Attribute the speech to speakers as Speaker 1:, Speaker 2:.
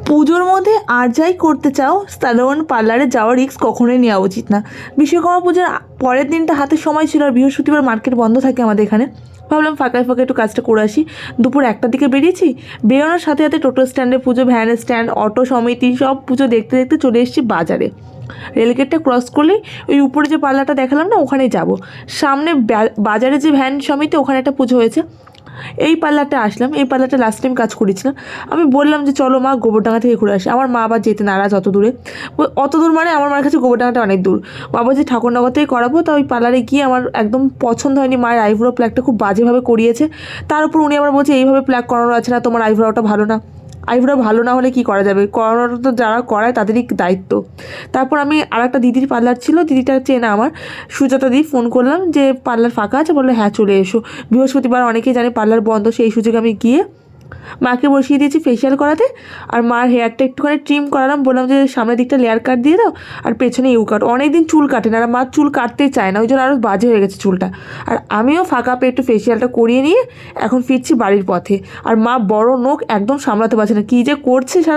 Speaker 1: পুজোর মধ্যে আর যাই করতে চাও সাধারণ পার্লারে যাওয়ার রিস্ক কখনোই নেওয়া উচিত না। বিশ্বকর্মা পুজোর পরের দিনটা হাতে সময় ছিল, আর বৃহস্পতিবার মার্কেট বন্ধ থাকে আমাদের এখানে। ভাবলাম ফাঁকায় ফাঁকায় একটু কাজটা করে আসি। দুপুর 1টার দিকে বেরিয়েছি, বেরোনোর সাথে সাথে টোটো স্ট্যান্ডে পুজো, ভ্যান স্ট্যান্ড, অটো সমিতি সব পুজো দেখতে দেখতে চলে এসেছি বাজারে। রেলগেটটা ক্রস করলেই ওই উপরে যে পার্লারটা দেখালাম না, ওখানেই যাব। সামনে বাজারে যে ভ্যান সমিতি, ওখানে একটা পুজো হয়েছে, এই পার্লারটা আসলাম। এই পার্লারটা লাস্ট টাইম কাজ করেছিলাম। আমি বললাম যে চলো মা, গোবরডাঙ্গা থেকে ঘুরে আসি। আমার মা আবার যেতে নারাজ অত দূরে। অত দূর মানে আমার মার কাছে গোবরডাঙ্গাটা অনেক দূর। বাবা যে ঠাকুরনগর থেকে করাবো, তা ওই পার্লারে গিয়ে আমার একদম পছন্দ হয়নি। মায়ের আইব্রো প্ল্যাকটা খুব বাজেভাবে করিয়েছে। তার উপর উনি আবার বলছে এইভাবে প্ল্যাক করানো আছে না, তোমার আইব্রোটা ভালো না। আইব্রো ভালো না হলে কি করা যাবে, করানোটা তো যারা করায় তাদেরই দায়িত্ব। তারপর আমি আর একটা দিদির পার্লার ছিল, দিদিটা চেনা আমার, সুজাতা দি, ফোন করলাম যে পার্লার ফাঁকা আছে, বললো হ্যাঁ চলে এসো। বৃহস্পতিবার অনেকেই জানে পার্লার বন্ধ, সেই সুযোগে আমি গিয়ে মাকে বসিয়ে দিয়েছি ফেসিয়াল করাতে। আর মার হেয়ারটা একটুখানি ট্রিম করালাম, বললাম যে সামনের দিকটা লেয়ার কাট দিয়ে দাও আর পেছনে ইউ কাট। অনেকদিন চুল কাটে না, আর মা চুল কাটতেই চায় না, ওই জন্য আরও বাজে হয়ে গেছে চুলটা। আর আমিও ফাঁকা পেয়ে একটু ফেসিয়ালটা করিয়ে নিয়ে এখন ফিরছি বাড়ির পথে। আর মা বড় নোখ একদম সামলাতে পারছে না, কী যে করছে সারা